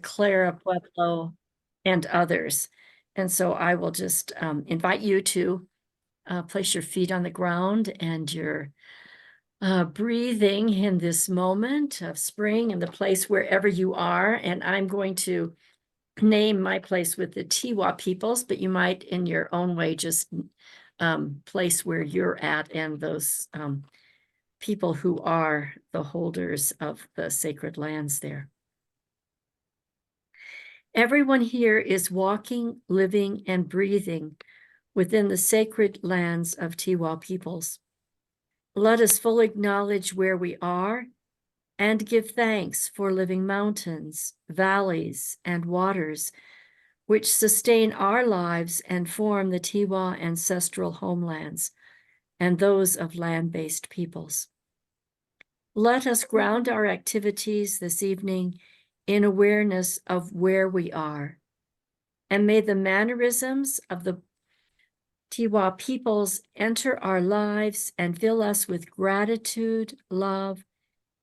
Clara Pueblo, and others. And so I will just invite you to place your feet on the ground and your breathing in this moment of spring in the place wherever you are. And I'm going to name my place with the Tiwa peoples, but you might in your own way just place where you're at and those people who are the holders of the sacred lands there. Everyone here is walking, living, and breathing within the sacred lands of Tiwa peoples. Let us fully acknowledge where we are and give thanks for living mountains, valleys, and waters, which sustain our lives and form the Tiwa ancestral homelands and those of land-based peoples. Let us ground our activities this evening in awareness of where we are, and may the mannerisms of the Tiwa peoples enter our lives and fill us with gratitude, love,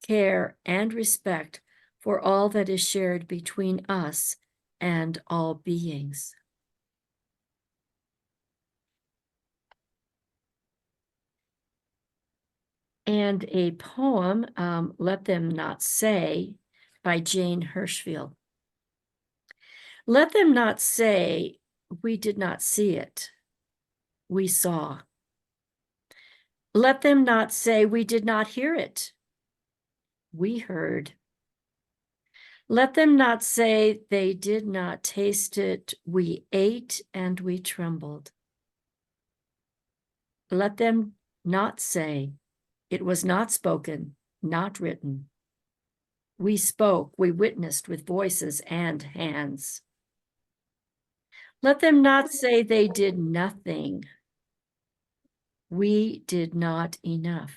care, and respect for all that is shared between us and all beings. And a poem, Let Them Not Say, by Jane Hirschfield. Let them not say, we did not see it, we saw. Let them not say, we did not hear it, we heard. Let them not say, they did not taste it, we ate and we trembled. Let them not say, it was not spoken, not written. We spoke, we witnessed with voices and hands. Let them not say they did nothing. We did not enough.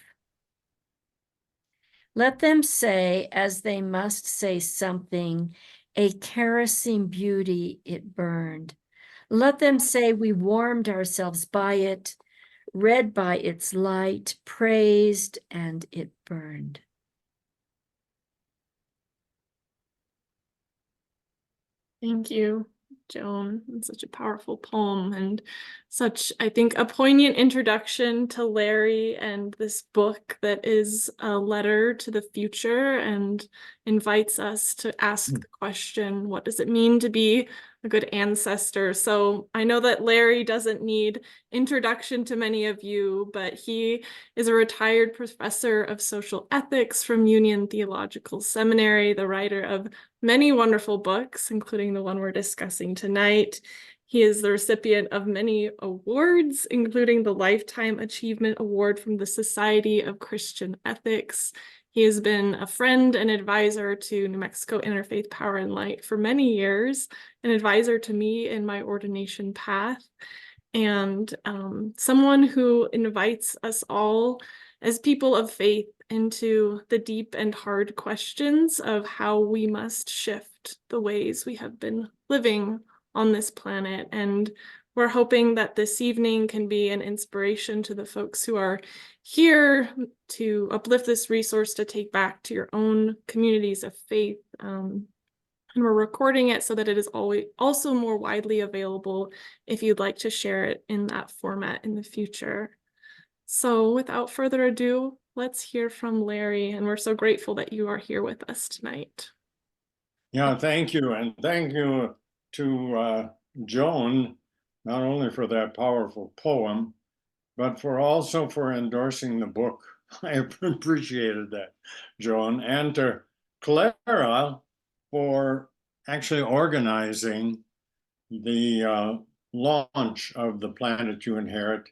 Let them say, as they must say something, a kerosene beauty it burned. Let them say we warmed ourselves by it, read by its light, praised, and it burned. Thank you, Joan. It's such a powerful poem and such, I think, a poignant introduction to Larry and this book that is a letter to the future and invites us to ask the question, what does it mean to be a good ancestor? So I know that Larry doesn't need introduction to many of you, but he is a retired professor of social ethics from Union Theological Seminary, the writer of many wonderful books, including the one we're discussing tonight. He is the recipient of many awards, including the Lifetime Achievement Award from the Society of Christian Ethics. He has been a friend and advisor to New Mexico Interfaith Power and Light for many years, an advisor to me in my ordination path, and someone who invites us all as people of faith into the deep and hard questions of how we must shift the ways we have been living on this planet. And we're hoping that this evening can be an inspiration to the folks who are here to uplift this resource to take back to your own communities of faith. And we're recording it so that it is always also more widely available if you'd like to share it in that format in the future. So without further ado, let's hear from Larry, and we're so grateful that you are here with us tonight. Yeah, thank you. And thank you to Joan, not only for that powerful poem, but also for endorsing the book. I appreciated that, Joan, and to Clara for actually organizing the launch of The Planet You Inherit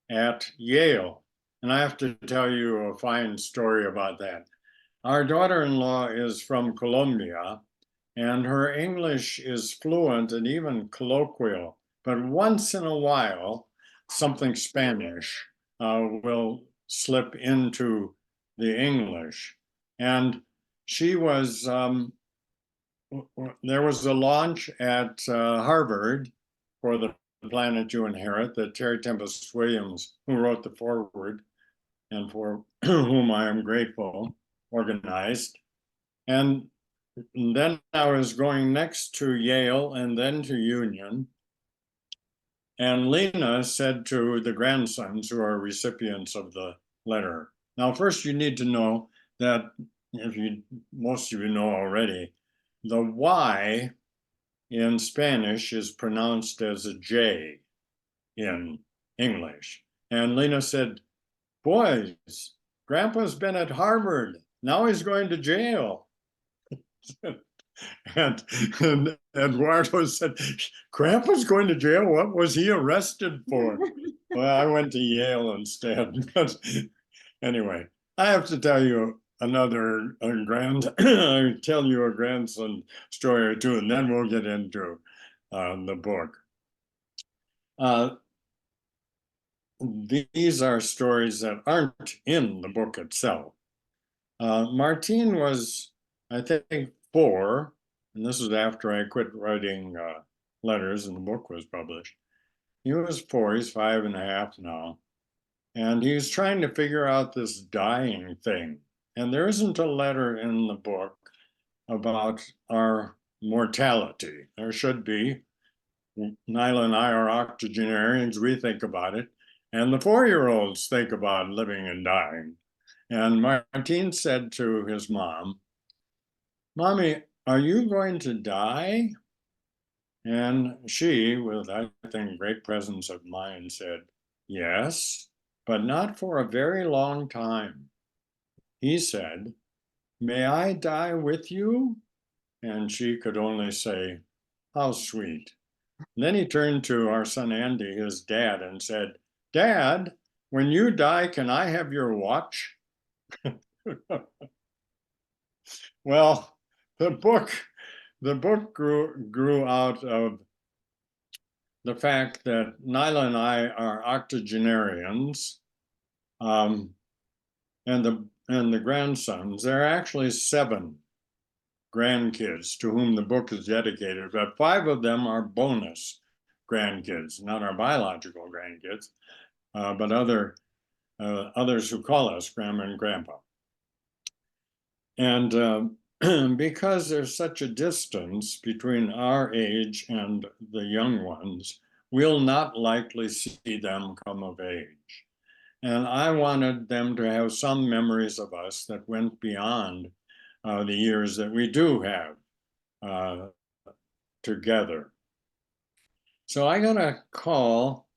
at Yale. And I have to tell you a fine story about that. Our daughter-in-law is from Colombia, and her English is fluent and even colloquial, but once in a while, something Spanish will slip into the English. And she was, there was a launch at Harvard for The Planet You Inherit that Terry Tempest Williams, who wrote the foreword and for whom I am grateful, organized. And And then I was going next to Yale and then to Union. And Lena said to the grandsons who are recipients of the letter. Now, first you need to know that most of you know already, the Y in Spanish is pronounced as a J in English. And Lena said, boys, Grandpa's been at Harvard. Now he's going to jail. And Eduardo said, Grandpa's going to jail. What was he arrested for? Well, I went to Yale instead. But anyway, I have to tell you another tell you a grandson story or two, and then we'll get into the book. These are stories that aren't in the book itself. Martine was, I think, 4, and this was after I quit writing letters and the book was published. He was 4, he's 5.5 now. And he's trying to figure out this dying thing. And there isn't a letter in the book about our mortality. There should be. Nyla and I are octogenarians, we think about it. And the 4-year-olds think about living and dying. And Martine said to his mom, Mommy, are you going to die? And she, with, I think, great presence of mind, said, yes, but not for a very long time. He said, may I die with you? And she could only say, how sweet. And then he turned to our son Andy, his dad, and said, Dad, when you die, can I have your watch? Well, the book grew out of the fact that Nyla and I are octogenarians, and the grandsons. There are actually 7 grandkids to whom the book is dedicated, but 5 of them are bonus grandkids, not our biological grandkids, but others who call us Grandma and Grandpa. And because there's such a distance between our age and the young ones, we'll not likely see them come of age. And I wanted them to have some memories of us that went beyond the years that we do have together. So I got a call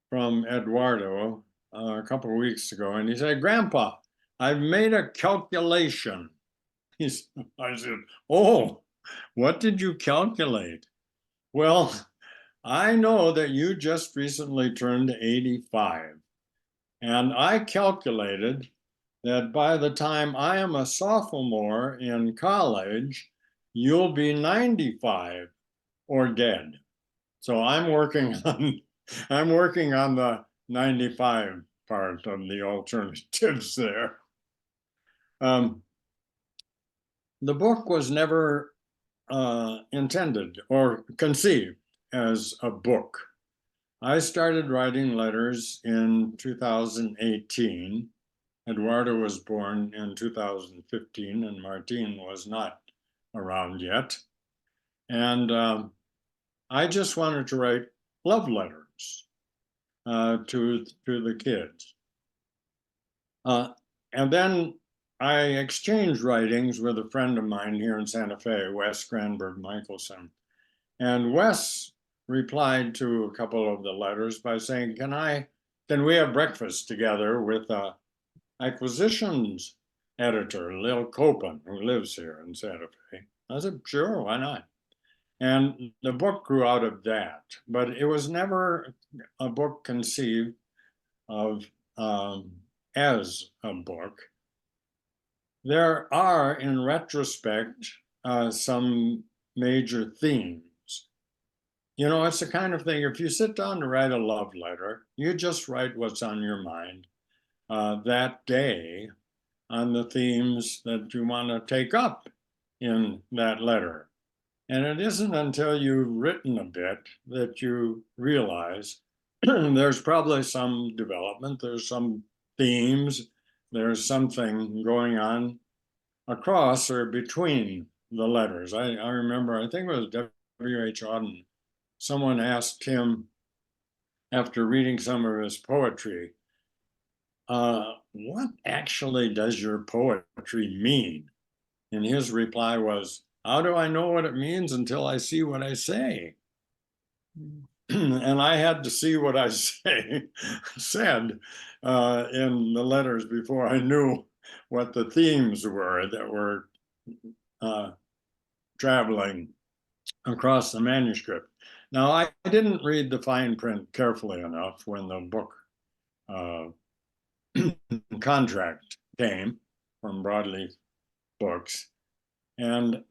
from Eduardo a couple of weeks ago, and he said, Grandpa, I've made a calculation. I said, oh, what did you calculate? Well, I know that you just recently turned 85. And I calculated that by the time I am a sophomore in college, you'll be 95 or dead. So I'm working on the 95 part of the alternatives there. The book was never intended or conceived as a book. I started writing letters in 2018. Eduardo was born in 2015, and Martine was not around yet. And I just wanted to write love letters to the kids. And then I exchanged writings with a friend of mine here in Santa Fe, Wes Granberg Michelson. And Wes replied to a couple of the letters by saying, can we have breakfast together with acquisitions editor, Lil Copen, who lives here in Santa Fe? I said, sure, why not? And the book grew out of that, but it was never a book conceived of as a book. There are, in retrospect, some major themes. You know, it's the kind of thing, if you sit down to write a love letter, you just write what's on your mind that day on the themes that you want to take up in that letter. And it isn't until you've written a bit that you realize there's probably some development, there's some themes, there's something going on across or between the letters. I remember, I think it was W.H. Auden. Someone asked him after reading some of his poetry, what actually does your poetry mean? And his reply was, how do I know what it means until I see what I say? And I had to see what I said in the letters before I knew what the themes were that were traveling across the manuscript. Now, I didn't read the fine print carefully enough when the book contract came from Broadleaf Books. And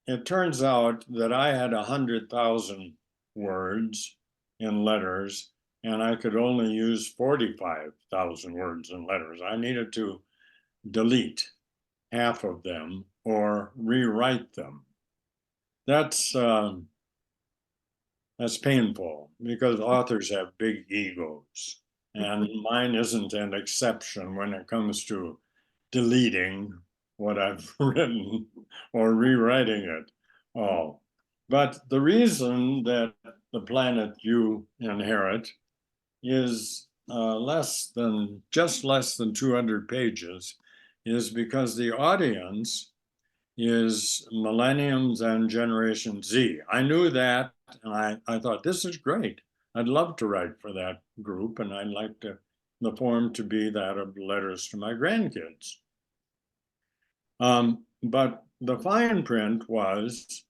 it turns out that I had 100,000 words in letters, and I could only use 45,000 words in letters. I needed to delete half of them or rewrite them. That's painful because authors have big egos, and mine isn't an exception when it comes to deleting what I've written or rewriting it all. But the reason that the planet you inherit is just less than 200 pages is because the audience is millenniums and Generation Z. I knew that, and I thought, this is great. I'd love to write for that group, and I'd like the form to be that of letters to my grandkids. But the fine print was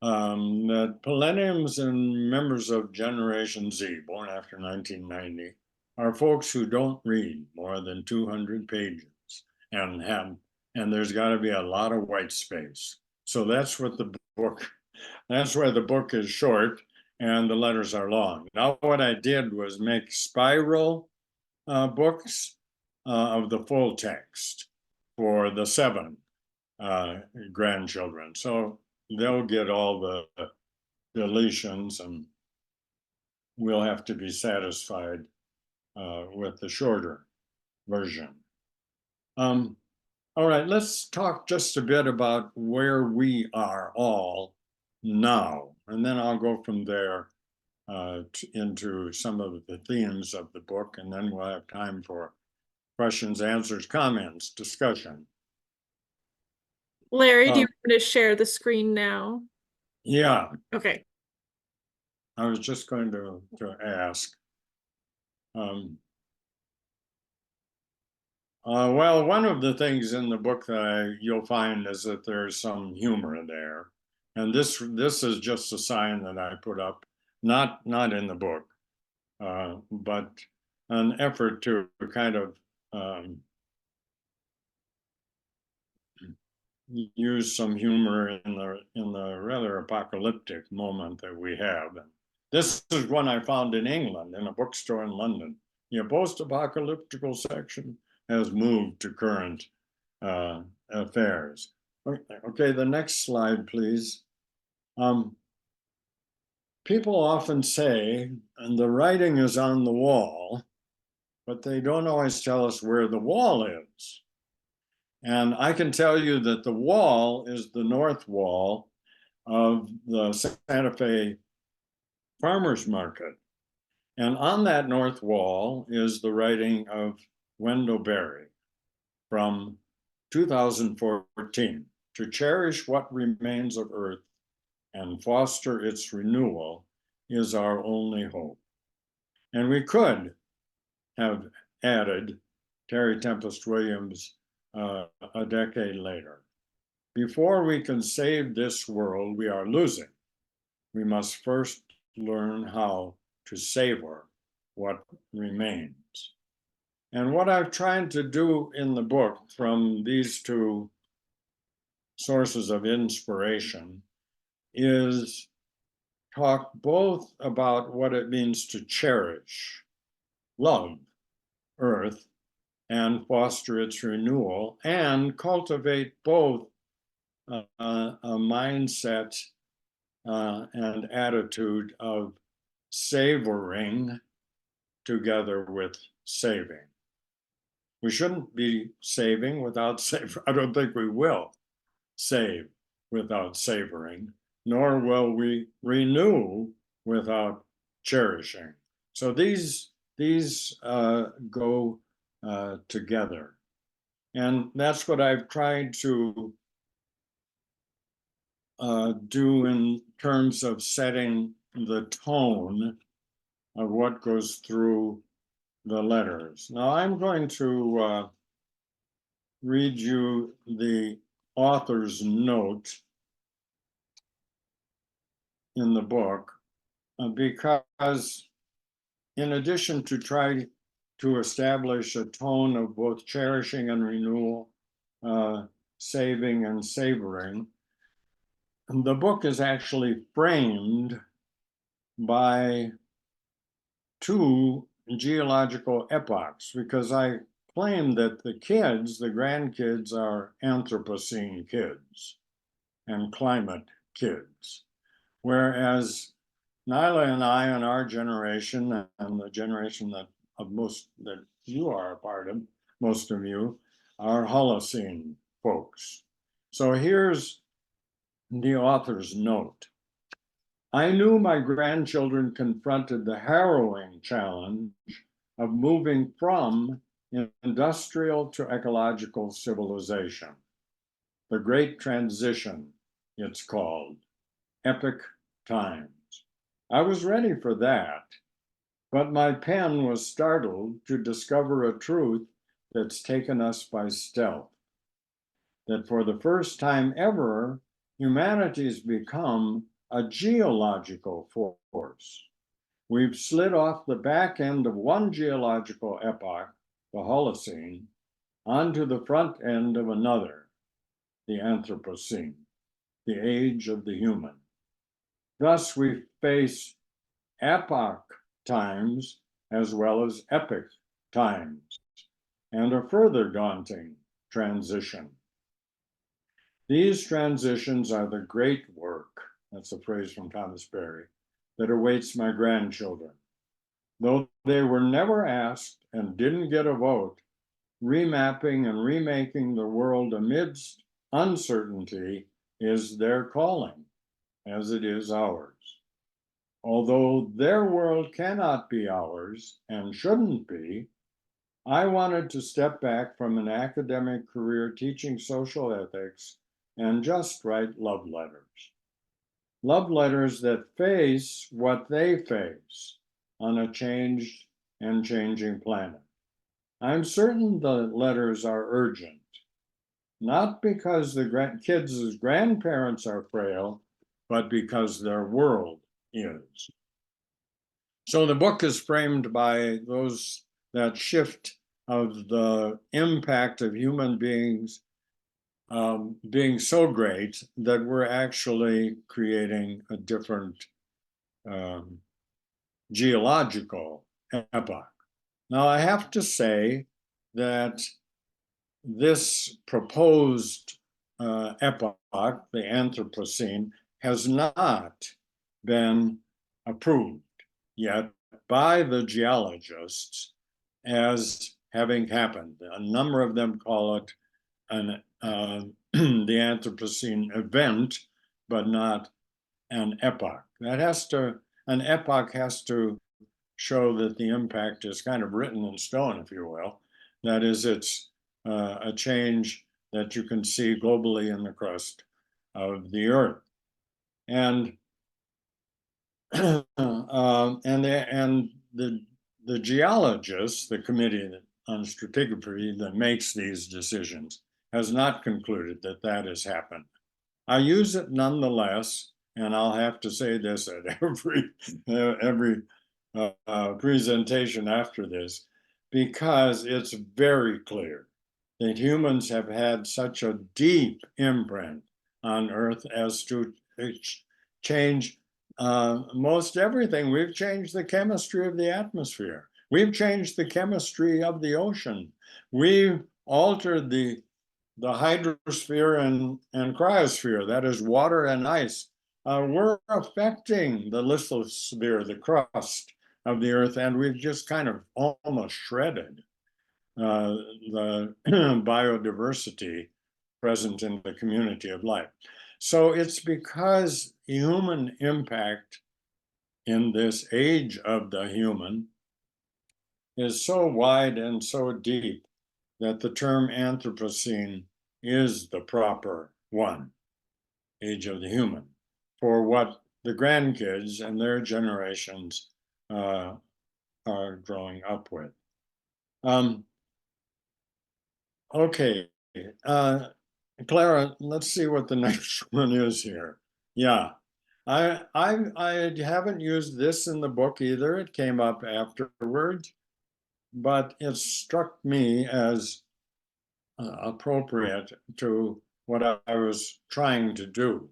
that millenniums and members of Generation Z, born after 1990, are folks who don't read more than 200 pages and there's got to be a lot of white space. So that's what that's why the book is short and the letters are long. Now, what I did was make spiral books of the full text for the 7 grandchildren. So they'll get all the deletions, and we'll have to be satisfied with the shorter version. All right, let's talk just a bit about where we are all now, and then I'll go from there into some of the themes of the book, and then we'll have time for questions, answers, comments, discussion. Larry, do you want to share the screen now? Yeah. Okay. I was just going to ask. Well, one of the things in the book that you'll find is that there's some humor there, and this is just a sign that I put up, not in the book, but an effort to kind of use some humor in the rather apocalyptic moment that we have. And this is one I found in England in a bookstore in London. The post-apocalyptical section has moved to current affairs. Okay, the next slide, please. People often say, and the writing is on the wall, but they don't always tell us where the wall is. And I can tell you that the wall is the north wall of the Santa Fe Farmers Market. And on that north wall is the writing of Wendell Berry from 2014. To cherish what remains of Earth and foster its renewal is our only hope. And we could have added Terry Tempest Williams a decade later. Before we can save this world we are losing, we must first learn how to savor what remains. And what I've tried to do in the book from these 2 sources of inspiration is talk both about what it means to cherish, love Earth, and foster its renewal, and cultivate both a mindset and attitude of savoring together with saving. We shouldn't be saving without savor. I don't think we will save without savoring, nor will we renew without cherishing. So these go together. And that's what I've tried to do in terms of setting the tone of what goes through the letters. Now I'm going to read you the author's note in the book because in addition to try to establish a tone of both cherishing and renewal, saving and savoring, the book is actually framed by two geological epochs, because I claim that the kids, the grandkids, are Anthropocene kids and climate kids, whereas Nyla and I and our generation and the generation that you are a part of, most of you, are Holocene folks. So here's the author's note. I knew my grandchildren confronted the harrowing challenge of moving from industrial to ecological civilization. The Great Transition, it's called, epic times. I was ready for that, but my pen was startled to discover a truth that's taken us by stealth. That for the first time ever, humanity's become a geological force. We've slid off the back end of one geological epoch, the Holocene, onto the front end of another, the Anthropocene, the age of the human. Thus, we face epoch times as well as epic times, and a further daunting transition. These transitions are the great work, that's a phrase from Thomas Berry, that awaits my grandchildren. Though they were never asked and didn't get a vote, remapping and remaking the world amidst uncertainty is their calling, as it is ours. Although their world cannot be ours and shouldn't be, I wanted to step back from an academic career teaching social ethics and just write love letters. Love letters that face what they face on a changed and changing planet. I'm certain the letters are urgent, not because the kids' grandparents are frail, but because their world is. So the book is framed by that shift of the impact of human beings being so great that we're actually creating a different geological epoch. Now, I have to say that this proposed epoch, the Anthropocene, has not been approved yet by the geologists as having happened. A number of them call it the Anthropocene event, but not an epoch. An epoch has to show that the impact is kind of written in stone, if you will. That is, it's a change that you can see globally in the crust of the earth. And the geologists, the committee on stratigraphy that makes these decisions, has not concluded that that has happened. I use it nonetheless, and I'll have to say this at every presentation after this, because it's very clear that humans have had such a deep imprint on Earth as to change most everything. We've changed the chemistry of the atmosphere. We've changed the chemistry of the ocean. We've altered the hydrosphere and cryosphere, that is water and ice. We're affecting the lithosphere, the crust of the earth, and we've just kind of almost shredded the biodiversity present in the community of life. So it's because human impact in this age of the human is so wide and so deep that the term Anthropocene is the proper one, age of the human, for what the grandkids and their generations are growing up with. Okay, Clara, let's see what the next one is here. Yeah, I haven't used this in the book either. It came up afterwards, but it struck me as appropriate to what I was trying to do.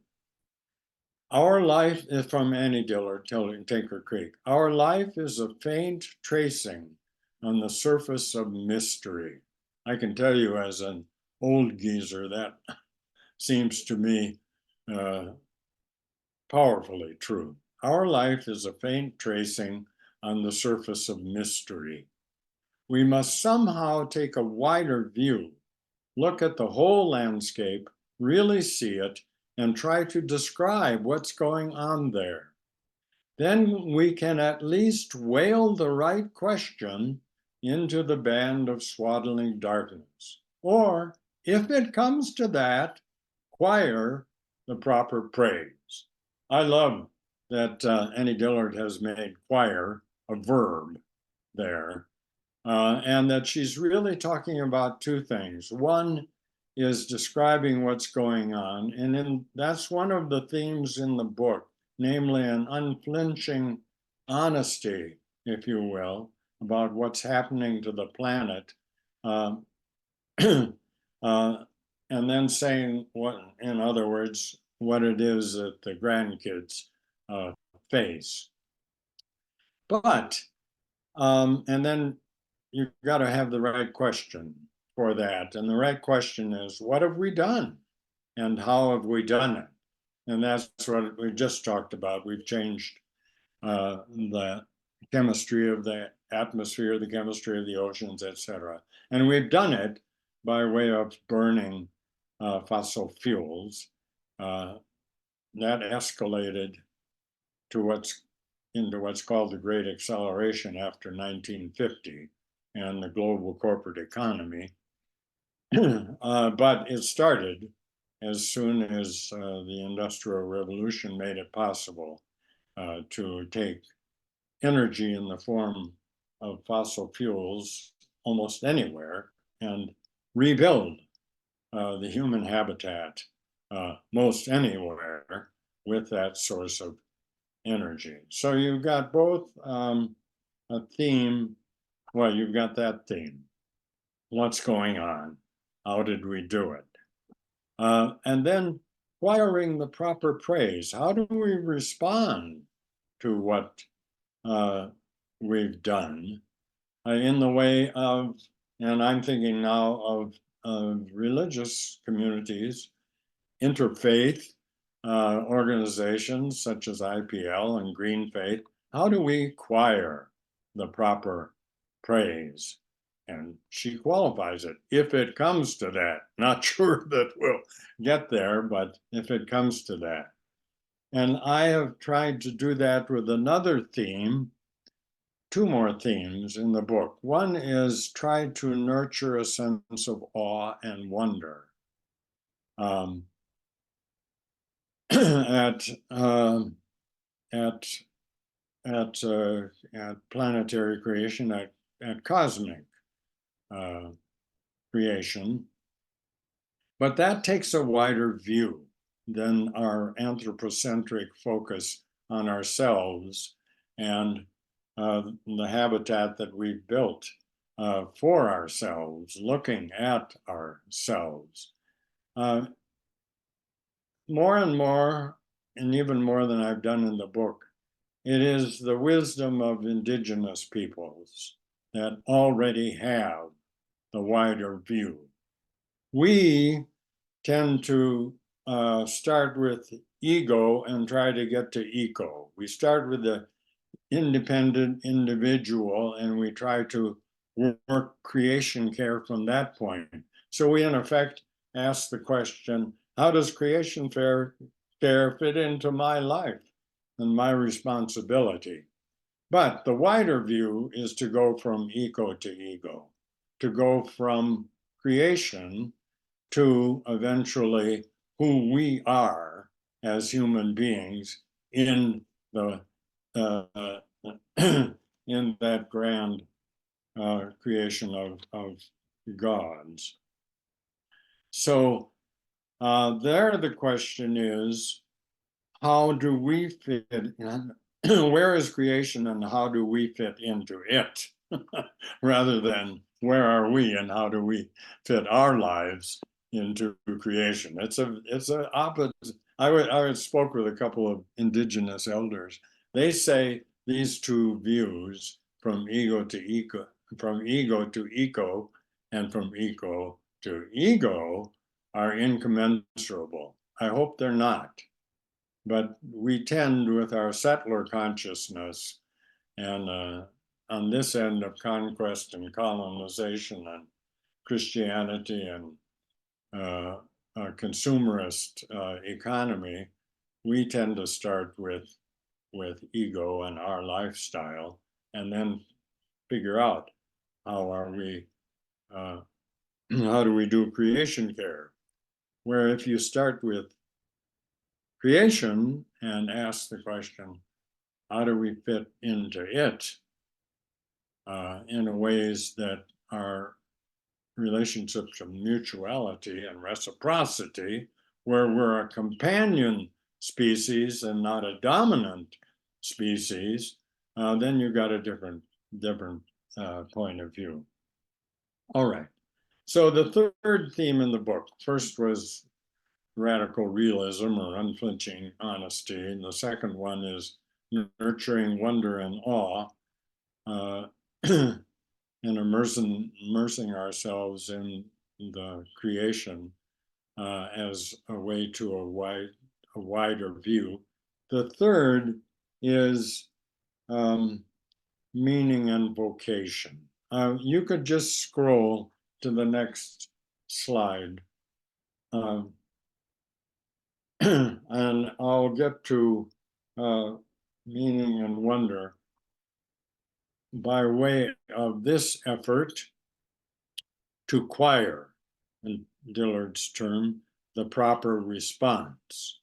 Our life is from Annie Dillard, Tinker Creek. Our life is a faint tracing on the surface of mystery. I can tell you as an old geezer, that seems to me powerfully true. Our life is a faint tracing on the surface of mystery. We must somehow take a wider view, look at the whole landscape, really see it, and try to describe what's going on there. Then we can at least wail the right question into the band of swaddling darkness. Or, if it comes to that, choir the proper praise. I love that Annie Dillard has made choir a verb there, and that she's really talking about two things. One is describing what's going on, and that's one of the themes in the book, namely an unflinching honesty, if you will, about what's happening to the planet. And then saying what, in other words, what it is that the grandkids face. But, and then you've got to have the right question for that. And the right question is, what have we done? And how have we done it? And that's what we just talked about. We've changed the chemistry of the atmosphere, the chemistry of the oceans, etc. And we've done it by way of burning fossil fuels. That escalated to into what's called the Great Acceleration after 1950 and the global corporate economy. But it started as soon as the Industrial Revolution made it possible to take energy in the form of fossil fuels almost anywhere and rebuild the human habitat most anywhere with that source of energy. So you've got both a theme, well, you've got that theme. What's going on? How did we do it? And then acquiring the proper praise. How do we respond to what we've done in the way of, and I'm thinking now of religious communities, interfaith organizations such as IPL and Green Faith. How do we acquire the proper praise? And she qualifies it, if it comes to that. Not sure that we'll get there, but if it comes to that. And I have tried to do that with another theme, two more themes in the book. One is try to nurture a sense of awe and wonder. At planetary creation, at cosmic creation, but that takes a wider view than our anthropocentric focus on ourselves and the habitat that we've built for ourselves, looking at ourselves. More and more, and even more than I've done in the book, it is the wisdom of indigenous peoples that already have the wider view. We tend to start with ego and try to get to eco. We start with the independent individual and we try to work creation care from that point. So we, in effect, ask the question, how does creation care fit into my life and my responsibility? But the wider view is to go from eco to ego, to go from creation to eventually who we are as human beings in the in that grand creation of gods. So there the question is, how do we fit in? Where is creation and how do we fit into it? Rather than where are we and how do we fit our lives into creation? It's a opposite. I spoke with a couple of indigenous elders. They say these two views, from ego to eco, from ego to eco, and from eco to ego, are incommensurable. I hope they're not. But we tend, with our settler consciousness and on this end of conquest and colonization and Christianity and a consumerist economy, we tend to start with ego and our lifestyle, and then figure out how are we, how do we do creation care? Where if you start with creation and ask the question, how do we fit into it in ways that are relationships of mutuality and reciprocity, where we're a companion species and not a dominant species, then you got a different point of view. All right. So the third theme in the book, first was radical realism or unflinching honesty, and the second one is nurturing wonder and awe, and immersing ourselves in the creation as a way to a wider view. The third is meaning and vocation. You could just scroll to the next slide. And I'll get to meaning and wonder by way of this effort to choir, in Dillard's term, the proper response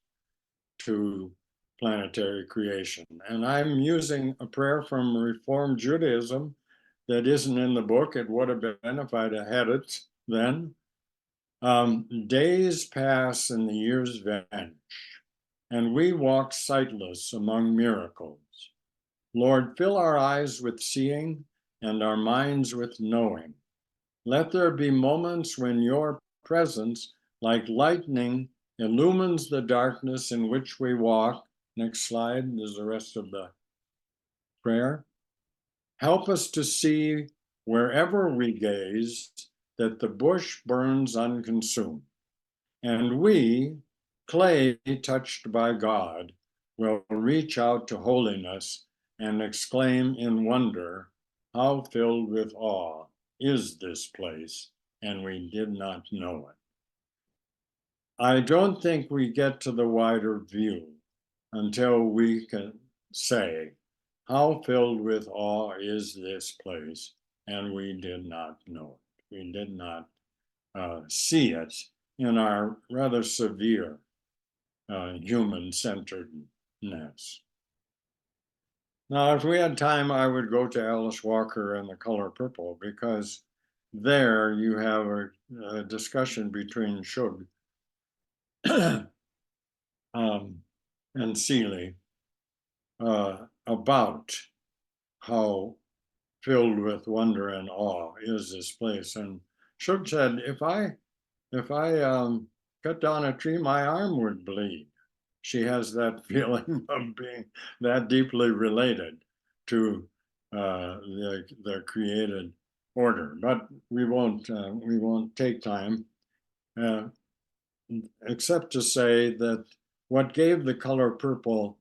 to planetary creation. And I'm using a prayer from Reformed Judaism that isn't in the book. It would have been if I'd had it then. Days pass and the years vanish, and we walk sightless among miracles. Lord, fill our eyes with seeing and our minds with knowing. Let there be moments when your presence, like lightning, illumines the darkness in which we walk. Next slide is the rest of the prayer. Help us to see wherever we gaze that the bush burns unconsumed, and we, clay touched by God, will reach out to holiness and exclaim in wonder, how filled with awe is this place, and we did not know it. I don't think we get to the wider view until we can say, how filled with awe is this place, and we did not know it. We did not see it in our rather severe human-centeredness. Now, if we had time, I would go to Alice Walker and The Color Purple, because there you have a discussion between Shug and Seeley about how filled with wonder and awe is this place. And Shug said, if I cut down a tree, my arm would bleed. She has that feeling of being that deeply related to the created order. But we won't take time, except to say that what gave The Color Purple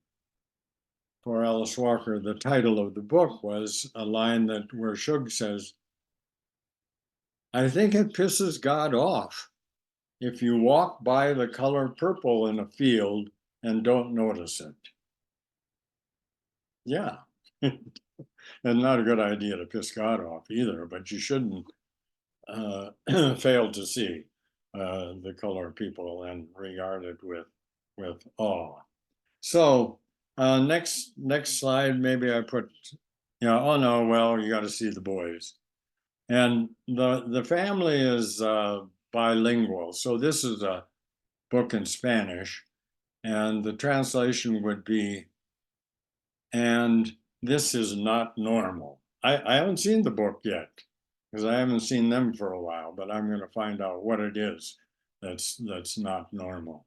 for Alice Walker the title of the book was a line where Shug says, I think it pisses God off if you walk by the color purple in a field and don't notice it. Yeah. And not a good idea to piss God off either, but you shouldn't fail to see the color people and regard it with awe. So next slide, maybe I put, oh no, well, you got to see the boys. And the family is bilingual. So this is a book in Spanish, and the translation would be, and this is not normal. I haven't seen the book yet because I haven't seen them for a while, but I'm going to find out what it is that's not normal.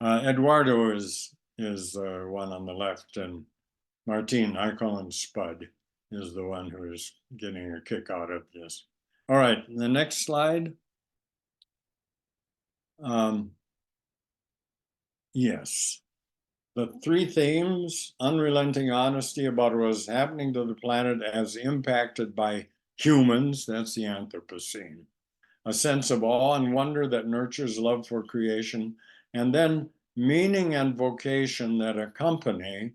Eduardo is one on the left, and Martin, I call him Spud, is the one who is getting a kick out of this. All right, the next slide. Yes. The three themes: unrelenting honesty about what is happening to the planet as impacted by humans, that's the Anthropocene, a sense of awe and wonder that nurtures love for creation, and then meaning and vocation that accompany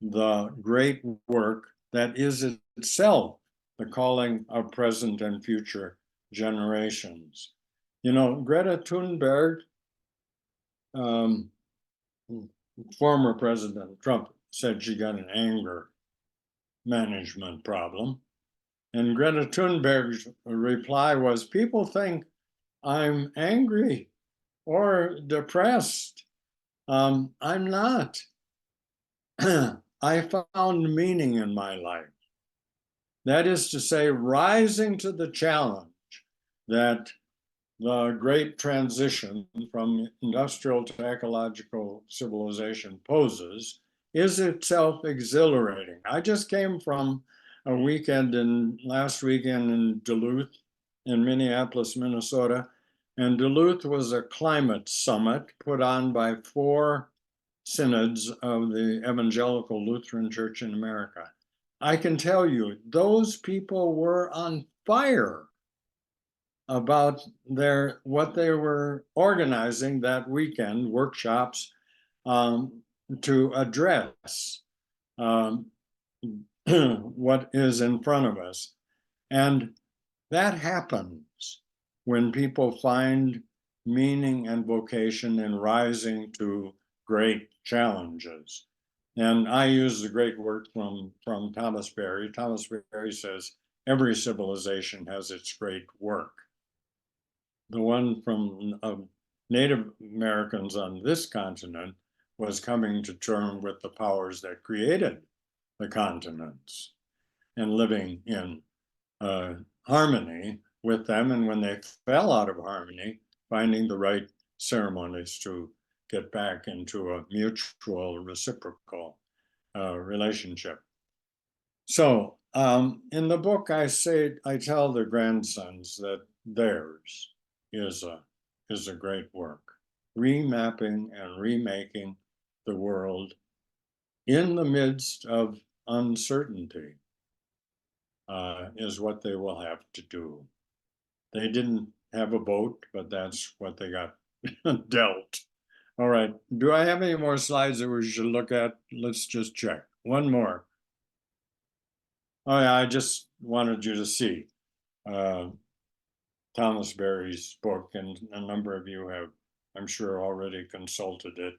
the great work that is itself the calling of present and future generations. You know, Greta Thunberg, former President Trump, said she got an anger management problem. And Greta Thunberg's reply was, people think I'm angry or depressed. I'm not. I found meaning in my life. That is to say, rising to the challenge that the great transition from industrial to ecological civilization poses is itself exhilarating. I just came from a weekend last weekend in Duluth, in Minneapolis, Minnesota, and Duluth was a climate summit put on by 4 synods of the Evangelical Lutheran Church in America. I can tell you, those people were on fire about what they were organizing that weekend, workshops to address what is in front of us. And that happens when people find meaning and vocation in rising to great challenges. And I use the great word from Thomas Berry. Thomas Berry says, every civilization has its great work. The one from Native Americans on this continent was coming to terms with the powers that created the continents and living in harmony with them. And when they fell out of harmony, finding the right ceremonies to get back into a mutual reciprocal relationship. So in the book, I tell the grandsons that theirs is a great work, remapping and remaking the world in the midst of uncertainty is what they will have to do. They didn't have a boat, but that's what they got dealt. All right, do I have any more slides that we should look at? Let's just check. One more. Oh yeah, I just wanted you to see Thomas Berry's book, and a number of you have, I'm sure, already consulted it.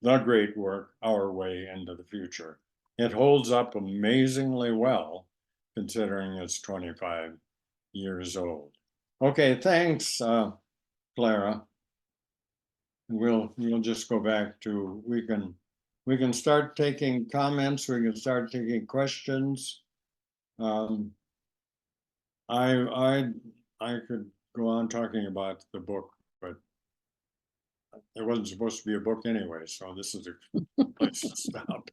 The Great Work, Our Way into the Future. It holds up amazingly well, considering it's 25 years old. Okay, thanks, Clara. We'll just go back to, we can start taking comments, we can start taking questions. I could go on talking about the book, but it wasn't supposed to be a book anyway, so this is a place to stop.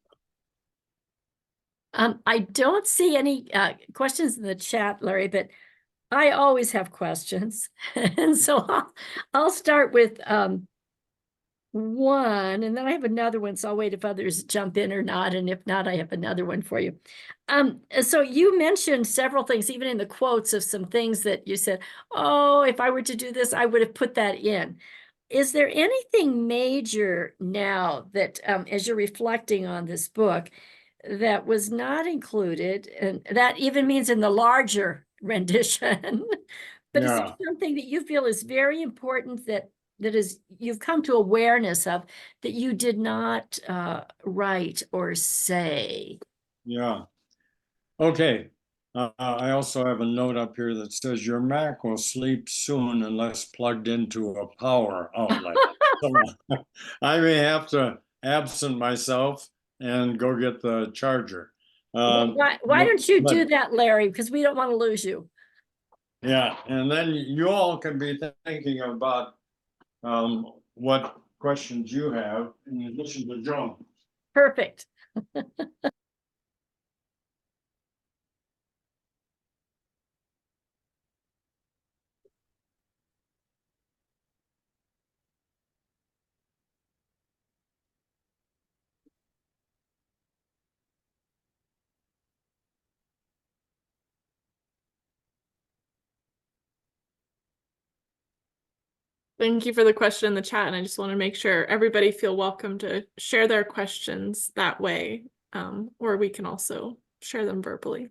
I don't see any questions in the chat, Larry, but I always have questions. And so I'll start with one, and then I have another one, so I'll wait if others jump in or not, and if not, I have another one for you. So you mentioned several things, even in the quotes of some things that you said, oh, if I were to do this, I would have put that in. Is there anything major now that, as you're reflecting on this book, that was not included, and that even means in the larger rendition? But is there Yeah, something that you feel is very important that is you've come to awareness of that you did not write or say? yeah. Okay. I also have a note up here that says your Mac will sleep soon unless plugged into a power outlet. So I may have to absent myself and go get the charger. Well, why don't you do that, Larry? Because we don't want to lose you. Yeah, and then you all can be thinking about what questions you have in addition to Joan. Perfect. Thank you for the question in the chat, and I just want to make sure everybody feel welcome to share their questions that way, or we can also share them verbally.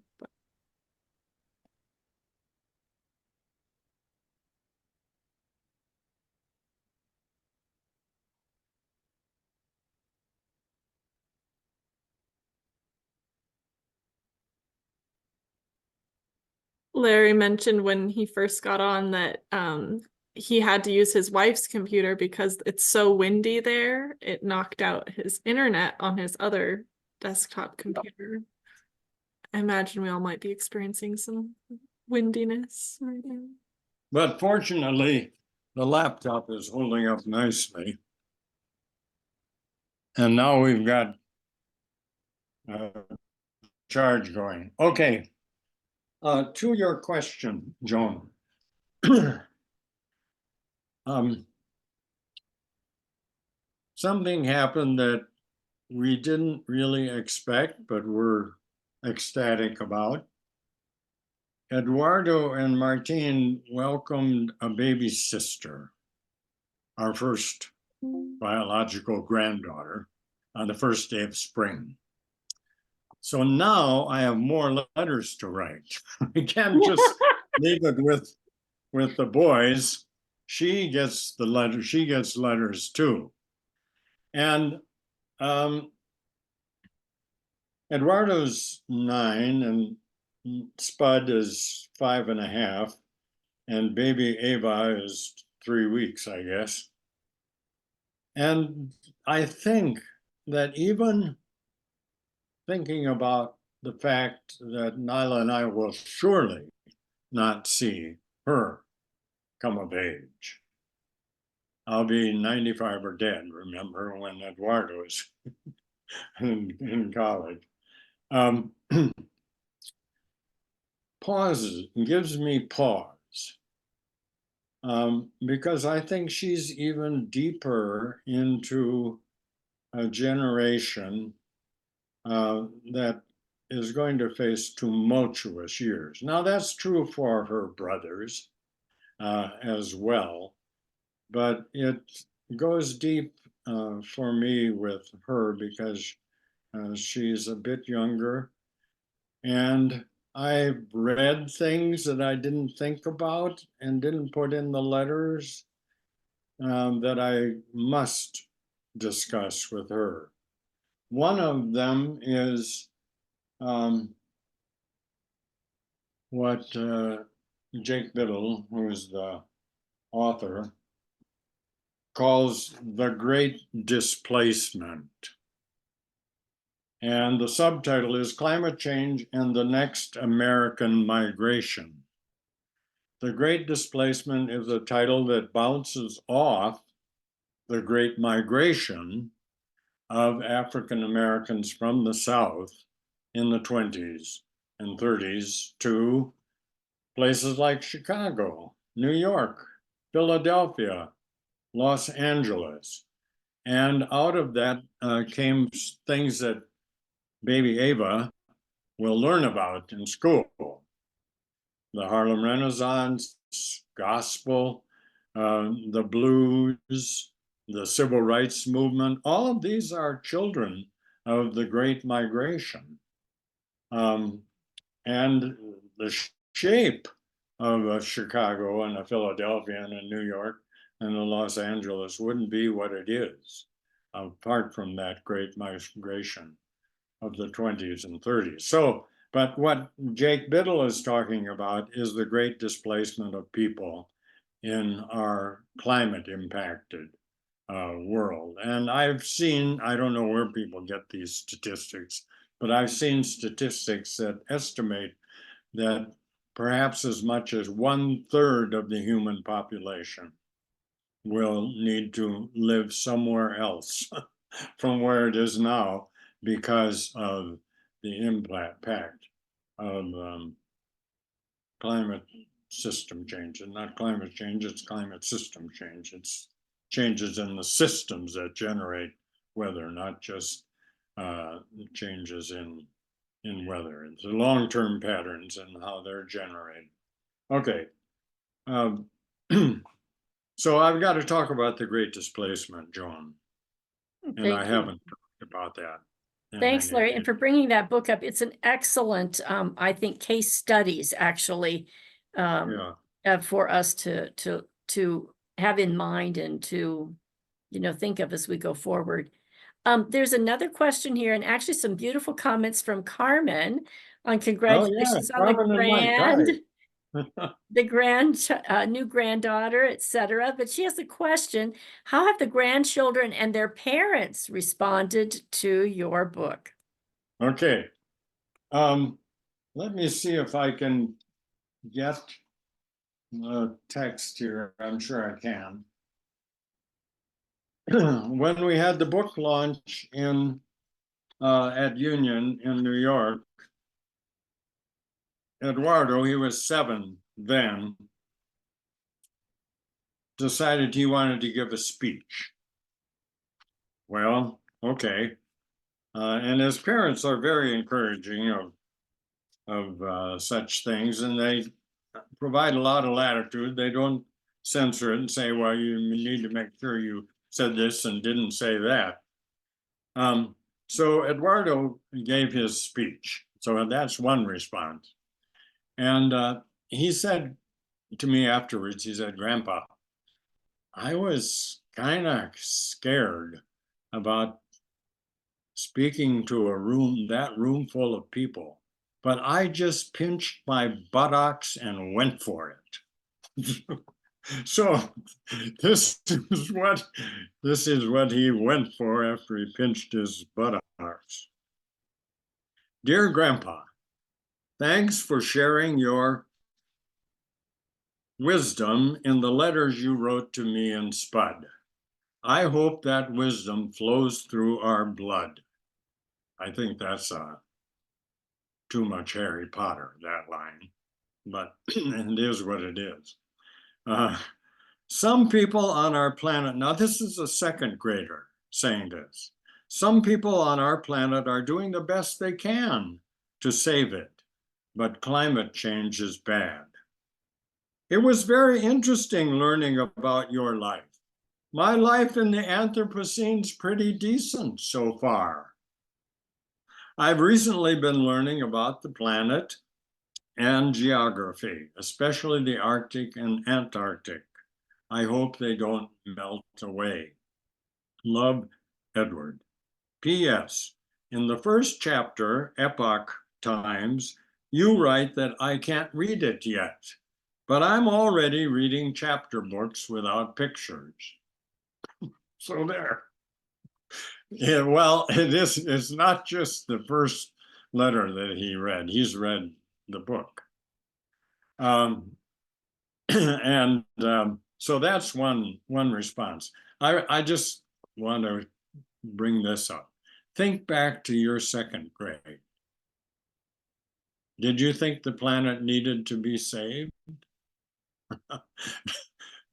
Larry mentioned when he first got on that he had to use his wife's computer because it's so windy there. It knocked out his internet on his other desktop computer. I imagine we all might be experiencing some windiness right now. But fortunately, the laptop is holding up nicely. And now we've got charge going. Okay. To your question, Joan. Something happened that we didn't really expect, but we're ecstatic about. Eduardo and Martine welcomed a baby sister, our first biological granddaughter, on the first day of spring. So now I have more letters to write. I can't just leave it with the boys. She gets the letter. She gets letters too. And Eduardo's 9, and Spud is 5.5, and baby Ava is 3 weeks, I guess. And I think that even thinking about the fact that Nyla and I will surely not see her come of age. I'll be 95 or dead, remember, when Eduardo is in college. Pauses, gives me pause. Because I think she's even deeper into a generation that is going to face tumultuous years. Now, that's true for her brothers as well, but it goes deep for me with her because she's a bit younger. And I've read things that I didn't think about and didn't put in the letters that I must discuss with her. One of them is what Jake Biddle, who is the author, calls the Great Displacement. And the subtitle is Climate Change and the Next American Migration. The Great Displacement is a title that bounces off the Great Migration of African Americans from the South in the 20s and 30s to places like Chicago, New York, Philadelphia, Los Angeles. And out of that came things that baby Ava will learn about in school. The Harlem Renaissance, gospel, the blues, the civil rights movement, all of these are children of the Great Migration. And the shape of Chicago and Philadelphia and New York and Los Angeles wouldn't be what it is apart from that Great Migration of the 20s and 30s. So, but what Jake Biddle is talking about is the great displacement of people in our climate impacted world. And I've seen, I don't know where people get these statistics, but I've seen statistics that estimate that perhaps as much as 1/3 of the human population will need to live somewhere else from where it is now because of the impact of climate system change. And not climate change, it's climate system change. It's changes in the systems that generate weather, not just changes in weather. It's the long-term patterns and how they're generated. Okay. So I've got to talk about the Great Displacement, Joan. And Thank I you. haven't talked about that. Thanks, Larry, and for bringing that book up. It's an excellent, I think, case studies actually, Yeah. for us to have in mind and to, think of as we go forward. There's another question here, and actually some beautiful comments from Carmen on congratulations on the Carmen and Mike, hi. new granddaughter, etc. But she has a question: how have the grandchildren and their parents responded to your book? Okay. Let me see if I can get the text here. I'm sure I can. When we had the book launch in at Union in New York, Eduardo, he was 7 then, decided he wanted to give a speech. Well, okay. And his parents are very encouraging of such things, and they provide a lot of latitude. They don't censor it and say, well, you need to make sure you said this and didn't say that. So Eduardo gave his speech. So that's one response. And he said to me afterwards, he said, Grandpa, I was kind of scared about speaking to that room full of people, but I just pinched my buttocks and went for it. So this is what he went for after he pinched his buttocks. Dear Grandpa, thanks for sharing your wisdom in the letters you wrote to me in Spud. I hope that wisdom flows through our blood. I think that's too much Harry Potter, that line, but it is what it is. Some people on our planet, now this is a second grader saying this, some people on our planet are doing the best they can to save it, but climate change is bad. It was very interesting learning about your life. My life in the Anthropocene's pretty decent so far. I've recently been learning about the planet and geography, especially the Arctic and Antarctic. I hope they don't melt away. Love, Edward. P.S. In the first chapter, Epoch Times, you write that I can't read it yet, but I'm already reading chapter books without pictures. So there. Yeah, well, it's not just the first letter that he read. He's read the book. And so that's one response. I just want to bring this up. Think back to your second grade. Did you think the planet needed to be saved?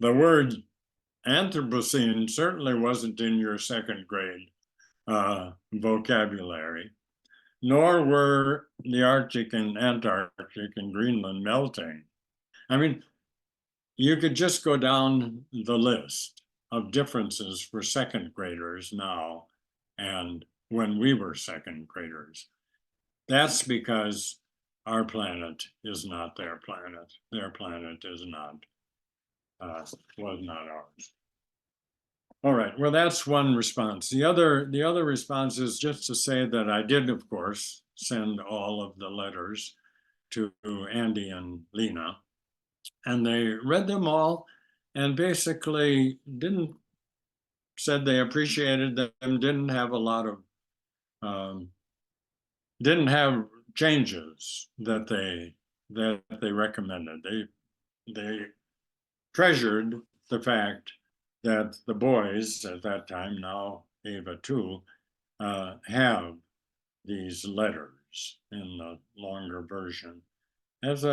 The word Anthropocene certainly wasn't in your second grade vocabulary, nor were the Arctic and Antarctic and Greenland melting. I mean, you could just go down the list of differences for second graders now and when we were second graders. That's because our planet is not their planet. Their planet is not, was not ours. All right, well, that's one response. The other response is just to say that I did, of course, send all of the letters to Andy and Lena, and they read them all and basically said they appreciated them, didn't have a lot of, didn't have changes that they recommended. They treasured the fact that the boys at that time, now Ava too, have these letters in the longer version as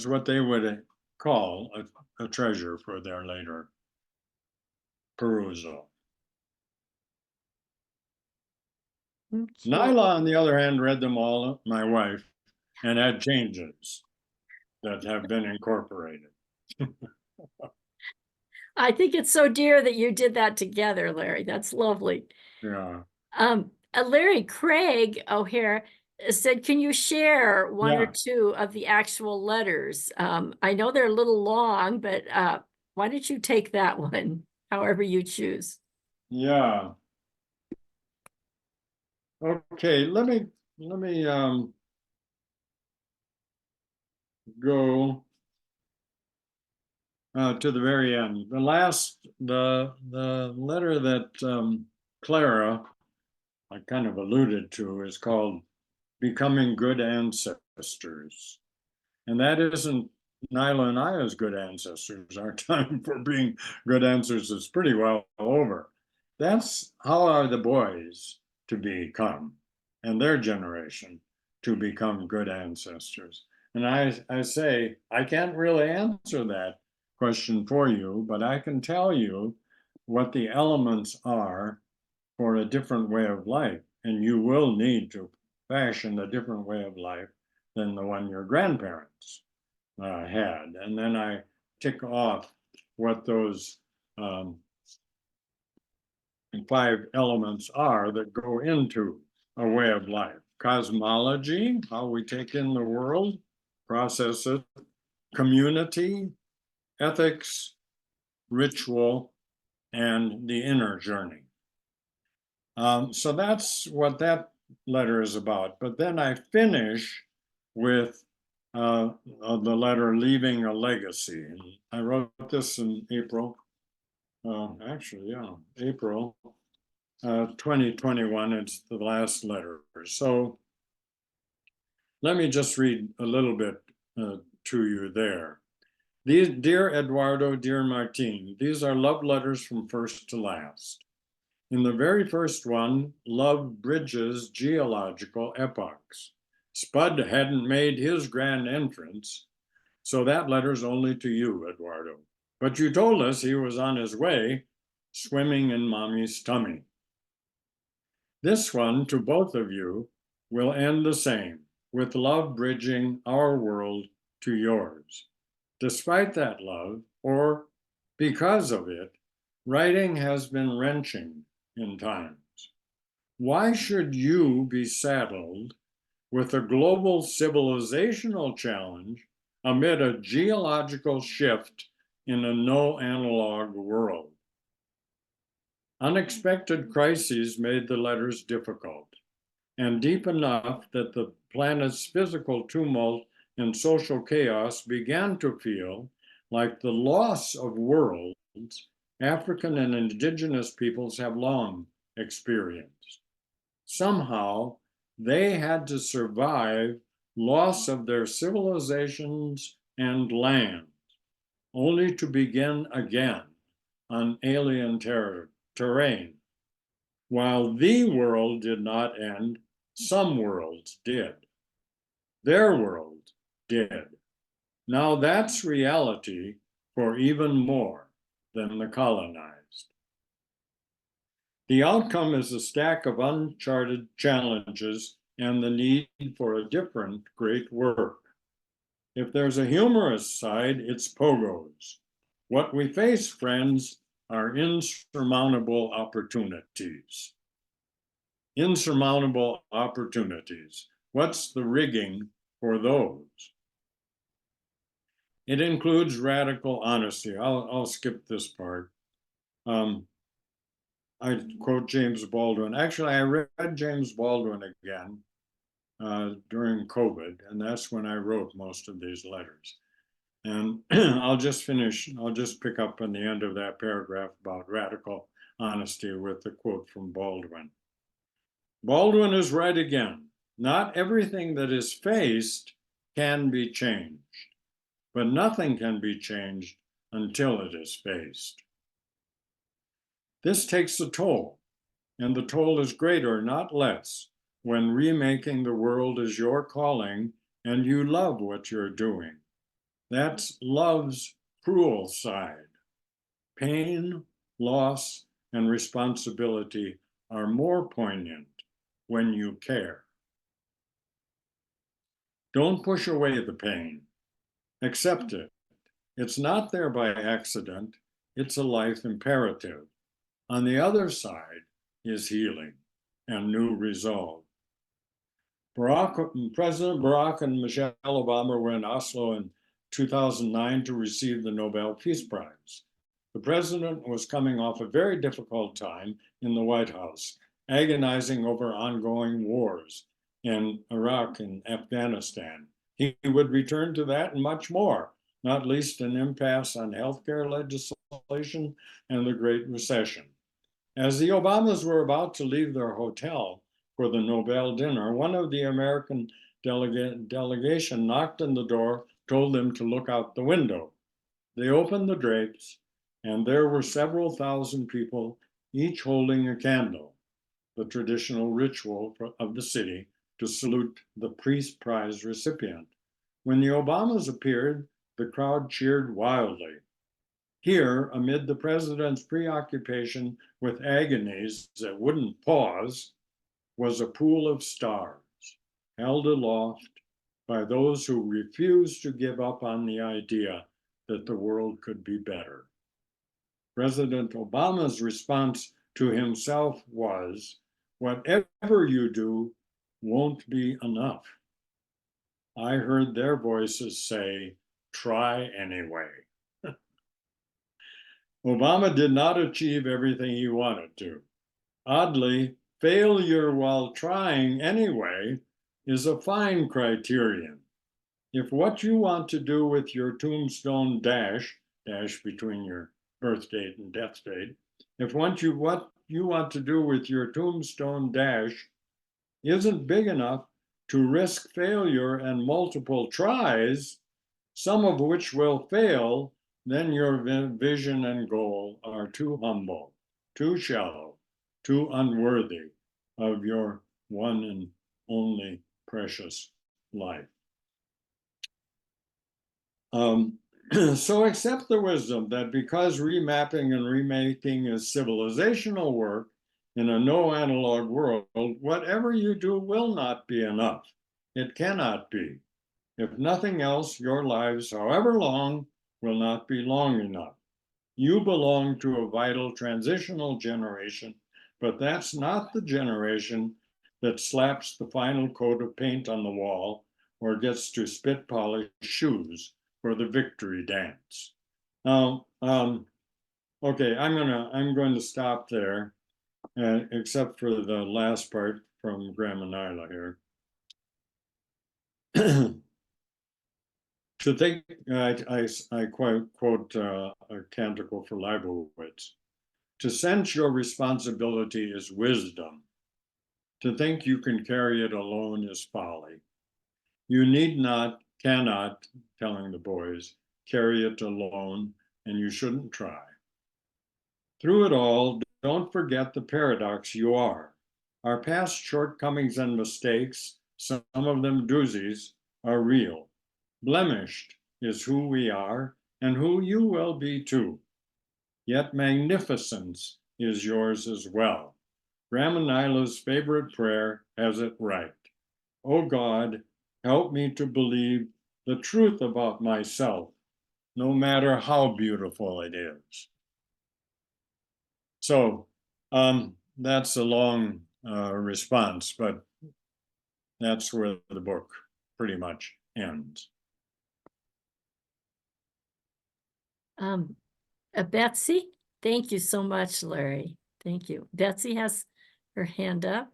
what they would call a treasure for their later perusal. Nyla, on the other hand, read them all, my wife, and had changes that have been incorporated. I think it's so dear that you did that together, Larry. That's lovely. Yeah. Larry Craig O'Hare said, can you share one or Yeah. two of the actual letters? I know they're a little long, but why don't you take that one, however you choose? Yeah. Okay, let me go to the very end. The letter that Clara, I kind of alluded to, is called Becoming Good Ancestors. And that isn't Nyla and I as good ancestors. Our time for being good ancestors is pretty well over. That's how are the boys to become, and their generation to become good ancestors. And I say, I can't really answer that question for you, but I can tell you what the elements are for a different way of life. And you will need to fashion a different way of life than the one your grandparents had. And then I tick off what those 5 elements are that go into a way of life. Cosmology, how we take in the world, process it, community, ethics, ritual, and the inner journey. So that's what that letter is about. But then I finish with the letter Leaving a Legacy. And I wrote this in April, April 2021. It's the last letter. So let me just read a little bit to you there. These, dear Eduardo, dear Martine, these are love letters from first to last. In the very first one, love bridges geological epochs. Spud hadn't made his grand entrance, so that letter's only to you, Eduardo. But you told us he was on his way, swimming in mommy's tummy. This one, to both of you, will end the same, with love bridging our world to yours. Despite that love, or because of it, writing has been wrenching in times. Why should you be saddled with a global civilizational challenge amid a geological shift in a no analog world? Unexpected crises made the letters difficult and deep enough that the planet's physical tumult and social chaos began to feel like the loss of worlds African and indigenous peoples have long experienced. Somehow, they had to survive loss of their civilizations and lands, only to begin again on alien terrain. While the world did not end, some worlds did. Their world did. Now that's reality for even more than the colonized. The outcome is a stack of uncharted challenges and the need for a different great work. If there's a humorous side, it's pogos. What we face, friends, are insurmountable opportunities. Insurmountable opportunities. What's the rigging for those? It includes radical honesty. I'll skip this part. I quote James Baldwin. Actually, I read James Baldwin again during COVID, and that's when I wrote most of these letters. And I'll just pick up on the end of that paragraph about radical honesty with the quote from Baldwin. Baldwin is right again. Not everything that is faced can be changed, but nothing can be changed until it is faced. This takes a toll, and the toll is greater, not less, when remaking the world is your calling and you love what you're doing. That's love's cruel side. Pain, loss, and responsibility are more poignant when you care. Don't push away the pain. Accept it. It's not there by accident. It's a life imperative. On the other side is healing and new resolve. President Barack and Michelle Obama were in Oslo in 2009 to receive the Nobel Peace Prize. The president was coming off a very difficult time in the White House, agonizing over ongoing wars in Iraq and Afghanistan. He would return to that and much more, not least an impasse on healthcare legislation and the Great Recession. As the Obamas were about to leave their hotel for the Nobel dinner, one of the American delegation knocked on the door, told them to look out the window. They opened the drapes, and there were several thousand people, each holding a candle, the traditional ritual of the city to salute the Peace Prize recipient. When the Obamas appeared, the crowd cheered wildly. Here, amid the president's preoccupation with agonies that wouldn't pause, was a pool of stars, held aloft by those who refused to give up on the idea that the world could be better. President Obama's response to himself was, "Whatever you do won't be enough." I heard their voices say, "Try anyway." Obama did not achieve everything he wanted to. Oddly, failure while trying anyway is a fine criterion. If what you want to do with your tombstone dash between your birth date and death date, if what you want to do with your tombstone dash isn't big enough to risk failure and multiple tries, some of which will fail, then your vision and goal are too humble, too shallow, too unworthy of your one and only precious life. So accept the wisdom that because remapping and remaking is civilizational work in a no analog world, whatever you do will not be enough. It cannot be. If nothing else, your lives, however long, will not be long enough. You belong to a vital transitional generation, but that's not the generation that slaps the final coat of paint on the wall or gets to spit polish shoes for the victory dance. Now, okay, I'm going to stop there, except for the last part from Graham and Nyla here. To think, I quote a canticle for Leibowitz. To sense your responsibility is wisdom. To think you can carry it alone is folly. You need not, cannot, telling the boys, carry it alone, and you shouldn't try. Through it all, don't forget the paradox you are. Our past shortcomings and mistakes, some of them doozies, are real. Blemished is who we are and who you will be too. yet magnificence is yours as well. Ramanaila's favorite prayer has it right. O God, help me to believe the truth about myself, no matter how beautiful it is. So that's a long response, but that's where the book pretty much ends. Betsy, thank you so much, Larry. Thank you. Betsy has her hand up.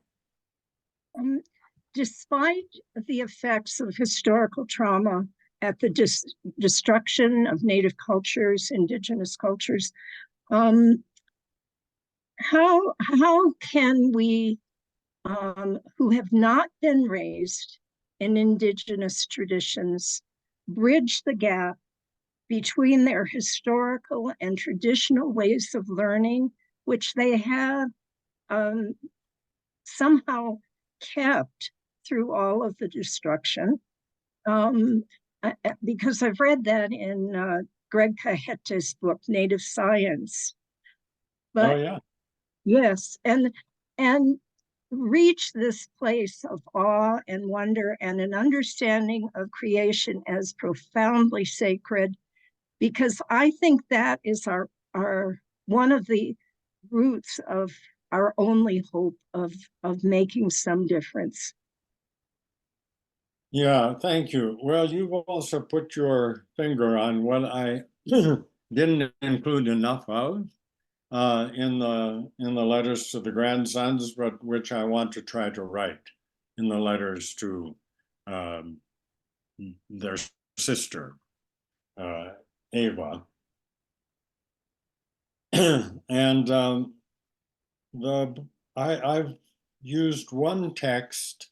Despite the effects of historical trauma at the destruction of Native cultures, indigenous cultures, how can we, who have not been raised in indigenous traditions, bridge the gap between their historical and traditional ways of learning, which they have somehow kept through all of the destruction? Because I've read that in Greg Cajete's book, Native Science. But Oh, yeah. yes, and reach this place of awe and wonder and an understanding of creation as profoundly sacred, because I think that is our one of the roots of our only hope of making some difference. Yeah, thank you. Well, you've also put your finger on what I didn't include enough of in the letters to the grandsons, but which I want to try to write in the letters to their sister, Ava. And I've used one text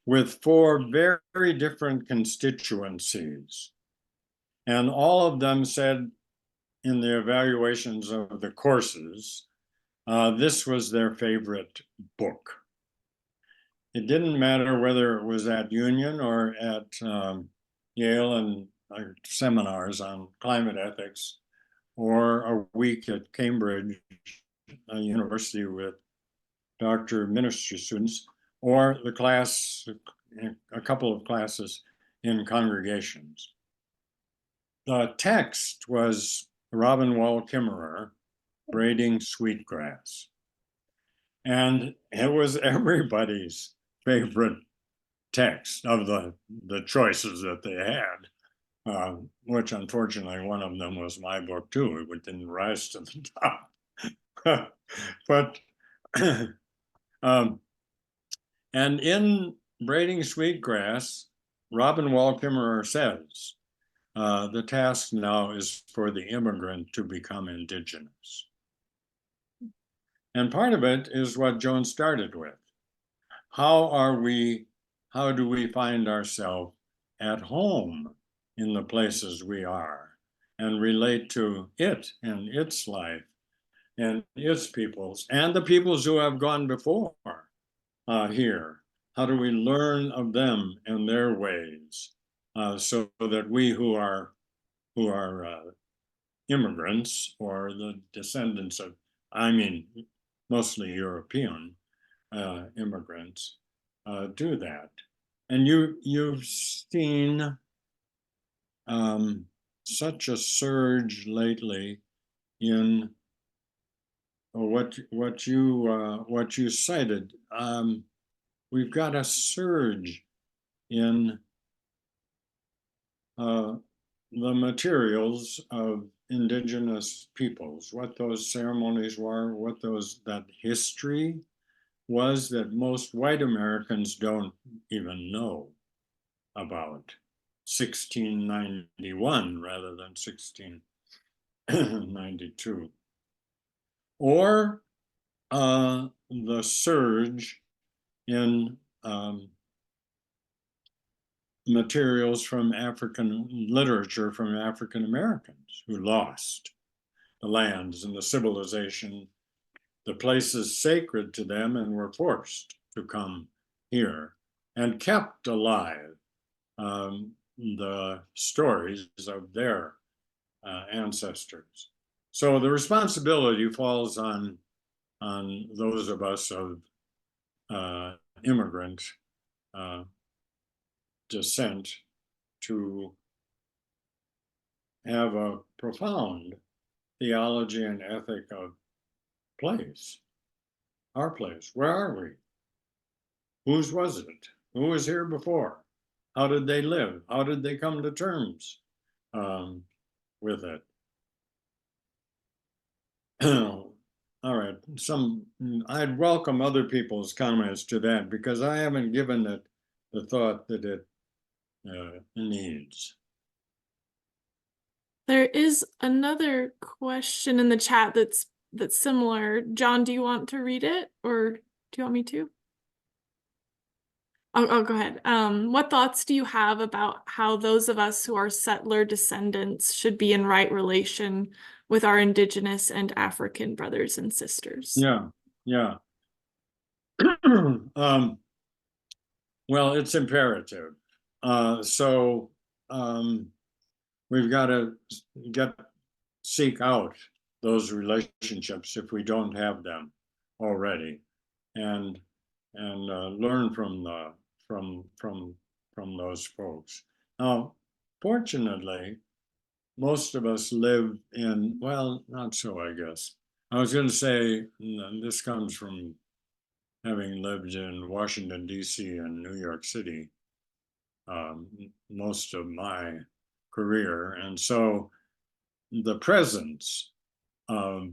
with four very, very different constituencies. And all of them said in the evaluations of the courses, this was their favorite book. It didn't matter whether it was at Union or at Yale and seminars on climate ethics, or a week at Cambridge University with Dr. Ministry students, or the class, a couple of classes in congregations. The text was Robin Wall Kimmerer, Braiding Sweetgrass. And it was everybody's favorite text of the choices that they had, which unfortunately one of them was my book too. It didn't rise to the top. But and in Braiding Sweetgrass, Robin Wall Kimmerer says, the task now is for the immigrant to become indigenous. And part of it is what Joan started with. How do we find ourselves at home in the places we are and relate to it and its life and its peoples and the peoples who have gone before here? How do we learn of them and their ways so that we who are immigrants or the descendants of, I mean, mostly European immigrants, do that? And you've seen such a surge lately in what you cited. We've got a surge in the materials of indigenous peoples, what those ceremonies were, what that history was that most white Americans don't even know about. 1691 rather than 1692. Or the surge in materials from African literature from African Americans who lost the lands and the civilization, the places sacred to them, and were forced to come here and kept alive the stories of their ancestors. So the responsibility falls on those of us of immigrant descent to have a profound theology and ethic of place, our place. Where are we? Whose was it? Who was here before? How did they live? How did they come to terms with it? All right, I'd welcome other people's comments to that because I haven't given it the thought that it needs. There is another question in the chat that's similar. John, do you want to read it, or do you want me to? Oh, go ahead. What thoughts do you have about how those of us who are settler descendants should be in right relation with our indigenous and African brothers and sisters? Yeah. Well, it's imperative. So we've got to seek out those relationships if we don't have them already, and learn from those folks. Now, fortunately, most of us live in, well, not so, I guess. I was going to say, this comes from having lived in Washington, D.C. and New York City most of my career. And so the presence of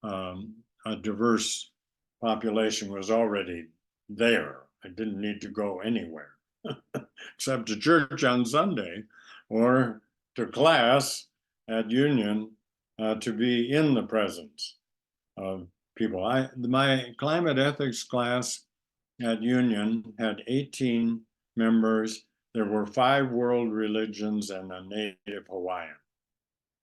a diverse population was already there. I didn't need to go anywhere except to church on Sunday or to class at Union to be in the presence of people. My climate ethics class at Union had 18 members. There were 5 world religions and a native Hawaiian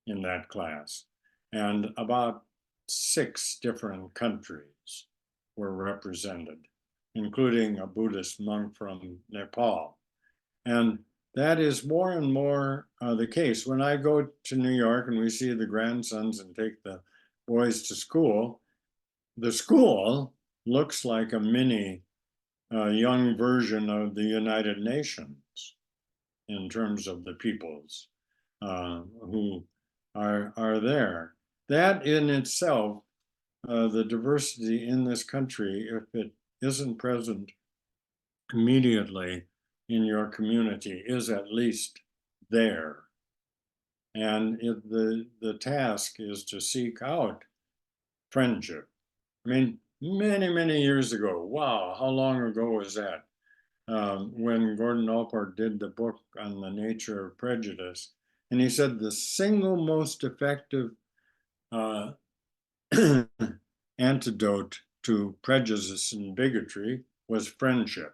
in that class. And about 6 different countries were represented, including a Buddhist monk from Nepal. And that is more and more the case. When I go to New York and we see the grandsons and take the boys to school, the school looks like a mini young version of the United Nations in terms of the peoples who are there. That in itself, the diversity in this country, if it isn't present immediately in your community, is at least there. And the task is to seek out friendship. I mean, many years ago, wow, how long ago was that? When Gordon Allport did the book on the nature of prejudice. And he said the single most effective antidote to prejudice and bigotry was friendship.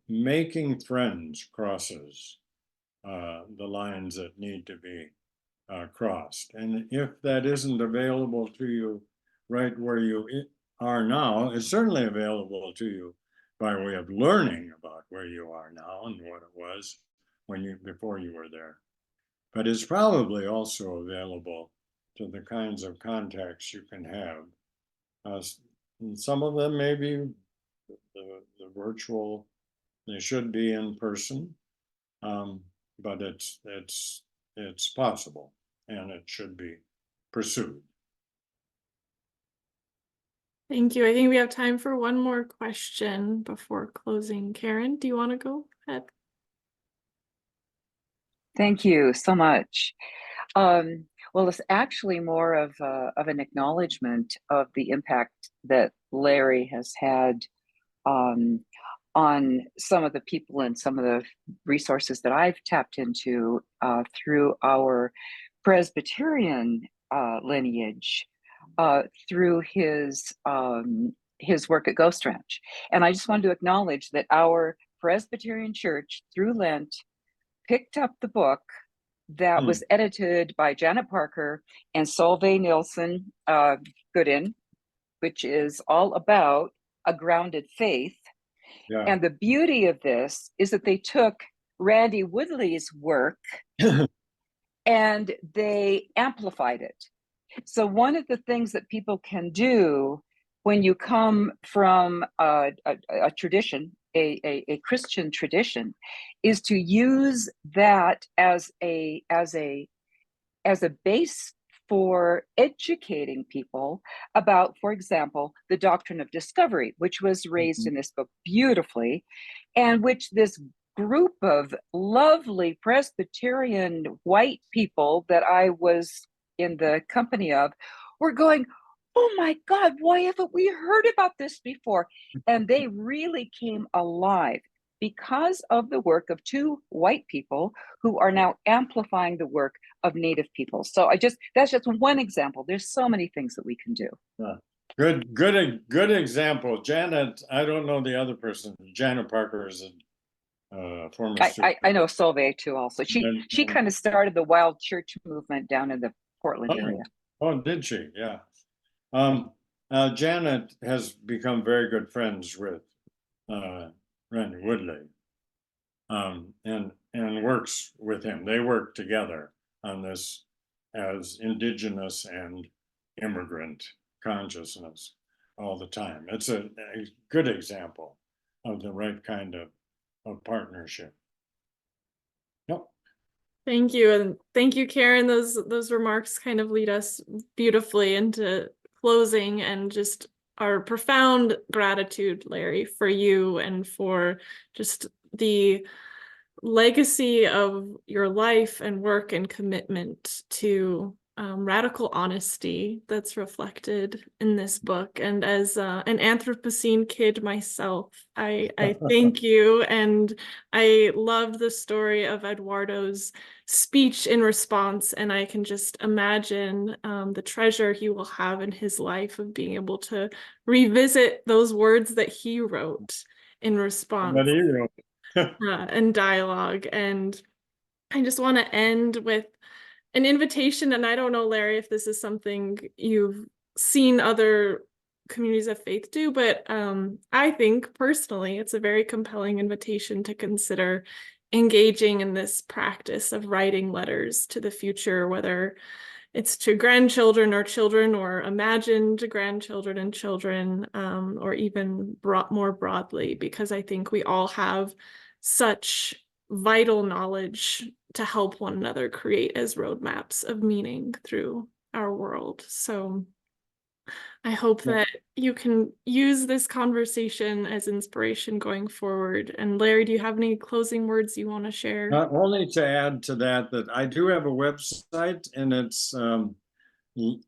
Making friends crosses the lines that need to be crossed. And if that isn't available to you right where you are now, it's certainly available to you by way of learning about where you are now and what it was before you were there. But it's probably also available to the kinds of contacts you can have. Some of them may be the virtual, they should be in person, but it's possible and it should be pursued. Thank you. I think we have time for one more question before closing. Karen, do you want to go ahead? Thank you so much. Well, it's actually more of an acknowledgement of the impact that Larry has had on some of the people and some of the resources that I've tapped into through our Presbyterian lineage, through his work at Ghost Ranch. And I just wanted to acknowledge that our Presbyterian Church through Lent picked up the book that was edited by Janet Parker and Solveig Nielsen Gooden, which is all about a grounded faith. Yeah. And the beauty of this is that they took Randy Woodley's work and they amplified it. So one of the things that people can do when you come from a tradition, a Christian tradition, is to use that as a base for educating people about, for example, the doctrine of discovery, which was raised in this book beautifully, and which this group of lovely Presbyterian white people that I was in the company of were going, oh my God, why haven't we heard about this before? And they really came alive because of the work of two white people who are now amplifying the work of Native people. So that's just one example. There's so many things that we can do. Good example. Janet, I don't know the other person. Janet Parker is a former student. I know Solveig too also. She kind of started the wild church movement down in the Portland area. Oh, did she? Yeah. Janet has become very good friends with Randy Woodley, and works with him. They work together on this as indigenous and immigrant consciousness all the time. It's a good example of the right kind of partnership. Yep. Thank you. And thank you, Karen. Those remarks kind of lead us beautifully into closing and just our profound gratitude, Larry, for you and for just the legacy of your life and work and commitment to radical honesty that's reflected in this book. And as an Anthropocene kid myself, I thank you. And I loved the story of Eduardo's speech in response. And I can just imagine the treasure he will have in his life of being able to revisit those words that he wrote in response. But he wrote. And dialogue. And I just want to end with an invitation. And I don't know, Larry, if this is something you've seen other communities of faith do, but I think personally it's a very compelling invitation to consider engaging in this practice of writing letters to the future, whether it's to grandchildren or children or imagined grandchildren and children, or even more broadly, because I think we all have such vital knowledge to help one another create as roadmaps of meaning through our world. So I hope that you can use this conversation as inspiration going forward. And Larry, do you have any closing words you want to share? Only to add to that I do have a website, and it's all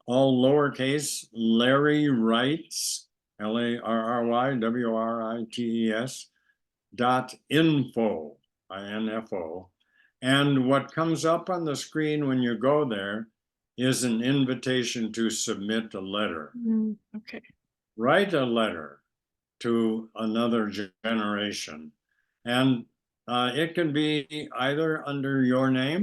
lowercase, Larry Writes, LARRYWRITES .info, INFO. And what comes up on the screen when you go there is an invitation to submit a letter. Okay. Write a letter to another generation. And it can be either under your name